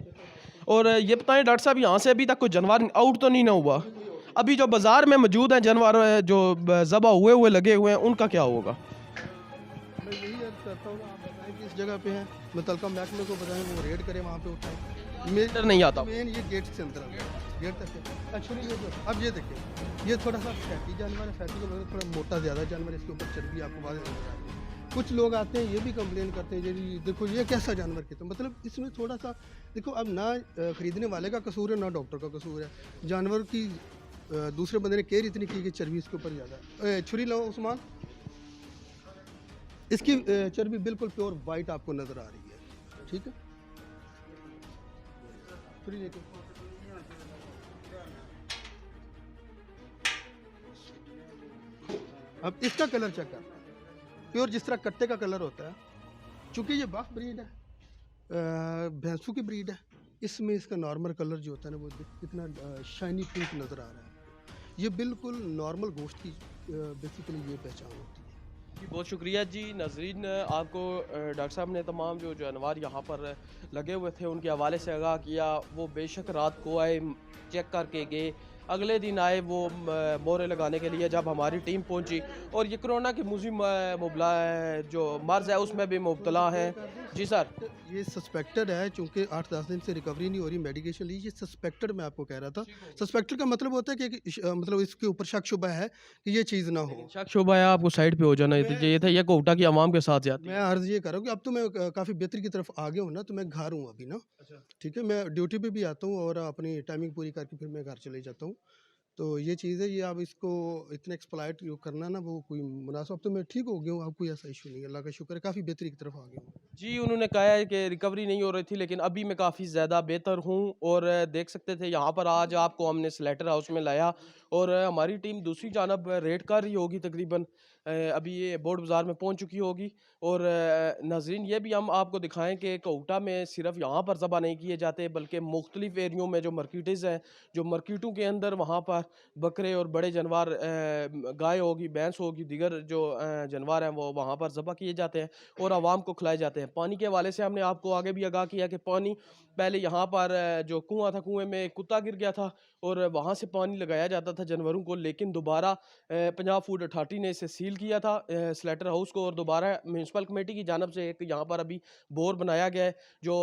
और ये बताएं डॉक्टर साहब, यहाँ से अभी तक कोई जानवर आउट तो नहीं ना हुआ? अभी जो बाज़ार में मौजूद हैं जानवर जो ज़बा हुए लगे हुए हैं, उनका क्या होगा? मैं यही अर्ज़ करता हूँ, आप बताएं कि इस जगह पे हैं, मुतल्लिका महकमे को बताएं, वो रेड करें, वहाँ पे उठाएं। इधर नहीं आता मेन ये गेट से अंदर गेट तक है। एक्चुअली ये अब ये देखिए, ये थोड़ा सा फैटी जानवर है, फैटी का मतलब थोड़ा मोटा ज़्यादा जानवर है, इसके ऊपर चर्बी आपको बात नजर आ रही है। कुछ लोग आते हैं ये भी कंप्लेन करते हैं जी देखो ये कैसा जानवर कितना, मतलब इसमें थोड़ा सा देखो अब ना ख़रीदने वाले का कसूर है ना डॉक्टर का कसूर है। जानवर की दूसरे बंदे ने केयर इतनी की कि चर्बी इसके ऊपर ज़्यादा है। छुरी लो उस्मान, इसकी चर्बी बिल्कुल प्योर वाइट आपको नज़र आ रही है, ठीक है। छुरी लेके अब इसका कलर चेक कर, प्योर जिस तरह कट्टे का कलर होता है, चूँकि ये बफ ब्रीड है, भैंसों की ब्रीड है, इसमें इसका नॉर्मल कलर जो होता है ना वो कितना शाइनी पिंक नज़र आ रहा है। ये बिल्कुल नॉर्मल गोश्त की बेसिकली ये पहचान होती है। जी बहुत शुक्रिया जी। नाज़रीन आपको डॉक्टर साहब ने तमाम जो जानवर यहाँ पर लगे हुए थे उनके हवाले से आगाह किया। वो बेशक रात को आए, चेक करके गए, अगले दिन आए वो मोहरे लगाने के लिए जब हमारी टीम पहुंची, और ये कोरोना की मुज़िम मुबला जो मर्ज़ है उसमें भी मुब्तला हैं। जी सर, ये सस्पेक्टेड है, चूँकि 8-10 दिन से रिकवरी नहीं हो रही, मेडिकेशन ली, ये सस्पेक्टेड मैं आपको कह रहा था। सस्पेक्टेड का मतलब होता है कि मतलब इसके ऊपर शक शुबा है कि ये चीज़ ना हो। शक शुबा है, आपको साइड पे हो जाना चाहिए था, ये कोटा की आवाम के साथ जाती है। मैं अर्ज़ ये कर रहा हूँ कि अब तो मैं काफ़ी बेहतरी की तरफ आ गया हूँ ना, तो मैं घर हूँ अभी ना, ठीक है। मैं ड्यूटी पे भी आता हूँ और अपनी टाइमिंग पूरी करके फिर मैं घर चले जाता हूँ। तो ये चीज़ है, ये आप इसको इतना एक्सप्लॉइट करना ना वो कोई मुनासिब। अब तो मैं ठीक हो गया हूँ, अब कोई ऐसा इशू नहीं है, अल्लाह का शुक्र है, काफ़ी बेहतरी की तरफ आ गया हूँ। जी उन्होंने कहा है कि रिकवरी नहीं हो रही थी, लेकिन अभी मैं काफ़ी ज़्यादा बेहतर हूँ। और देख सकते थे यहाँ पर आज आपको हमने स्लेटर हाउस में लाया, और हमारी टीम दूसरी जानब रेड कर रही होगी तकरीबन, अभी ये बोर्ड बाज़ार में पहुँच चुकी होगी। और नाज़रीन ये भी हम आपको दिखाएं कि कोटा में सिर्फ यहाँ पर ज़बा नहीं किए जाते, बल्कि मुख्तलिफ़ एरियों में जो मार्केटेज़ हैं, जो मार्केटों के अंदर वहाँ पर बकरे और बड़े जानवर, गाय होगी, भैंस होगी, दीगर जो जानवर हैं वो वहाँ पर ज़बा किए जाते हैं और आवाम को खिलाए जाते हैं। पानी के हवाले से हमने आपको आगे भी आगाह किया कि पानी पहले यहाँ पर जो कुआं था, कुएं में एक कुत्ता गिर गया था और वहाँ से पानी लगाया जाता था जानवरों को, लेकिन दोबारा पंजाब फूड अथॉरिटी ने इसे सील किया था स्लेटर हाउस को, और दोबारा म्यूनसिपल कमेटी की जानब से एक यहाँ पर अभी बोर बनाया गया है, जो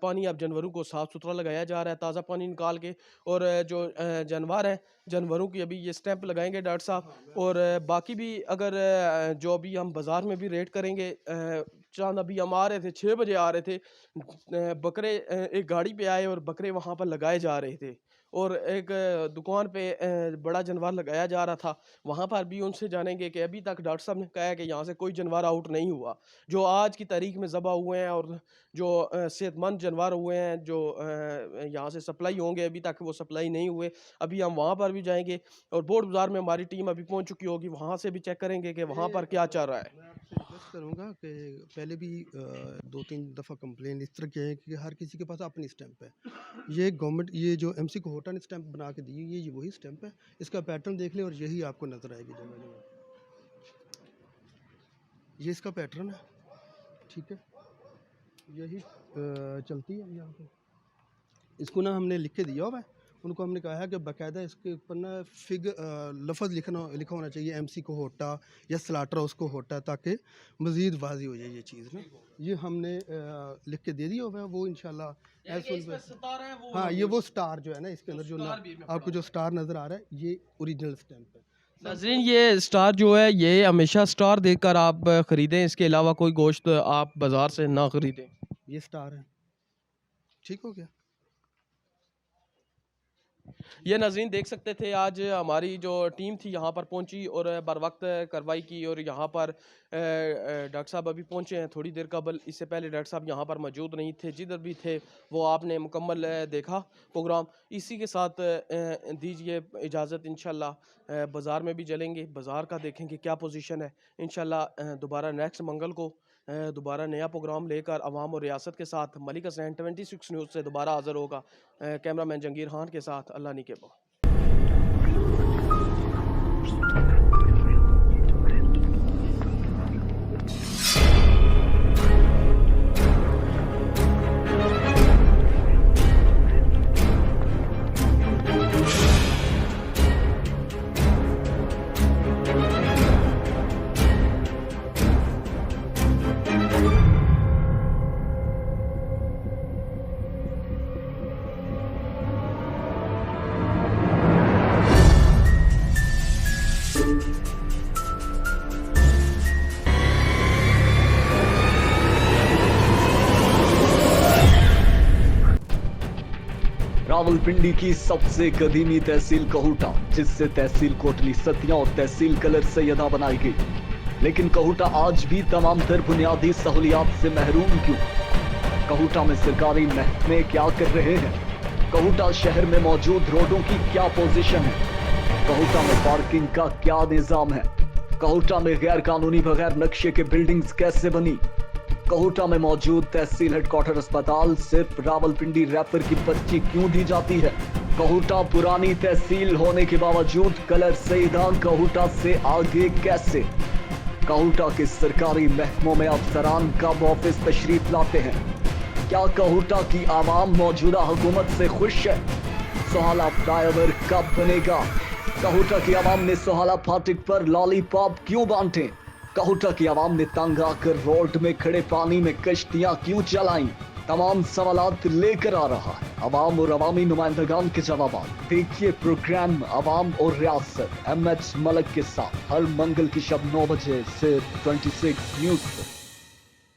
पानी अब जानवरों को साफ़ सुथरा लगाया जा रहा है, ताज़ा पानी निकाल के। और जो जानवर हैं, जानवरों की अभी ये स्टैंप लगाएंगे डॉक्टर साहब। और बाकी भी अगर जो अभी हम बाज़ार में भी रेड करेंगे, चांद अभी हम आ रहे थे 6 बजे आ रहे थे, बकरे एक गाड़ी पे आए और बकरे वहाँ पर लगाए जा रहे थे, और एक दुकान पे बड़ा जानवर लगाया जा रहा था, वहाँ पर भी उनसे जानेंगे कि अभी तक डॉक्टर साहब ने कहा है कि यहाँ से कोई जानवर आउट नहीं हुआ जो आज की तारीख में ज़बा हुए हैं, और जो सेहतमंद जानवर हुए हैं जो यहाँ से सप्लाई होंगे, अभी तक वो सप्लाई नहीं हुए। अभी हम वहाँ पर भी जाएंगे, और बोर्ड बाज़ार में हमारी टीम अभी पहुँच चुकी होगी, वहाँ से भी चेक करेंगे कि वहाँ पर क्या चल रहा है। मैं आपसे रिक्वेस्ट करूँगा कि पहले भी 2-3 दफ़ा कंप्लेन इस तरह की है कि हर किसी के पास अपनी स्टैंप है। ये गवर्नमेंट, ये जो MC कोटा ने स्टैंप बना के दी है, ये वही स्टैंप है, इसका पैटर्न देख लें और यही आपको नज़र आएगी जगह जगह। ये इसका पैटर्न है, ठीक है, यही चलती है यहाँ पे। इसको ना हमने लिख के दिया हुआ है, उनको हमने कहा है कि बाकायदा इसके ऊपर ना लफ्ज़ लिखा होना चाहिए MC को होटा या स्लाटर उसको होटा, ताकि मज़ीद वाज़ी हो जाए ये चीज़ ना। ये हमने लिख के दे दिया हुआ है, वो इंशाल्लाह हाँ, ये वो स्टार जो है ना इसके अंदर जो ना आपको जो स्टार नज़र आ रहा है, ये ओरिजिनल स्टैंप है। नाज़रीन ये स्टार जो है, ये हमेशा स्टार देखकर आप ख़रीदें, इसके अलावा कोई गोश्त आप बाज़ार से ना ख़रीदें। ये स्टार है, ठीक हो गया। ये नाज़रीन देख सकते थे, आज हमारी जो टीम थी यहाँ पर पहुँची और बर वक्त कार्रवाई की, और यहाँ पर डॉक्टर साहब अभी पहुँचे हैं थोड़ी देर कबल। इससे पहले डॉक्टर साहब यहाँ पर मौजूद नहीं थे, जिधर भी थे वो आपने मुकम्मल देखा प्रोग्राम। इसी के साथ दीजिए इजाज़त, इंशाल्लाह बाज़ार में भी चलेंगे, बाज़ार का देखेंगे क्या पोजीशन है। इंशाल्लाह दोबारा नेक्स्ट मंगल को दोबारा नया प्रोग्राम लेकर अवाम और रियासत के साथ मलिक हसनैन 26 न्यूज़ से दोबारा हाज़िर होगा, कैमरामैन जंगीर खान के साथ। अल्लाह निगहबान। रावलपिंडी की सबसे कदीमी तहसील कहूटा, जिससे तहसील कोटली सतिया और तहसील कलर सैयदा बनाई गई, लेकिन कहूटा आज भी तमाम तर बुनियादी सहूलियात से महरूम क्यों? कहूटा में सरकारी महकमे क्या कर रहे हैं? कहूटा शहर में मौजूद रोडों की क्या पोजीशन है? कहूटा में पार्किंग का क्या निजाम है? कहूटा में गैर कानूनी बगैर नक्शे के बिल्डिंग्स कैसे बनी? कहूटा में मौजूद तहसील हेडक्वार्टर अस्पताल सिर्फ रावलपिंडी रैपर की पर्ची क्यों दी जाती है? कहूटा पुरानी तहसील होने के बावजूद कलर सैयदा कहूटा से आगे कैसे? कहूटा के सरकारी महकमों में अफसरान कब ऑफिस तशरीफ लाते हैं? क्या कहूटा की आवाम मौजूदा हुकूमत से खुश है? सोहाला फ्लाईओवर कब बनेगा? कहूटा की आवाम ने सोहाला फाटक पर लॉलीपॉप क्यों बांटे? कहूटा की आवाम ने तंग आकर रोड में खड़े पानी में कश्तियां क्यों चलाई? तमाम सवालात लेकर आ रहा है अवाम और अवामी नुमाइंदगान के जवाब। देखिए प्रोग्राम अवाम और रियासत MH मलक के साथ हर मंगल की शब 9 बजे सिर्फ 26 न्यूज पर।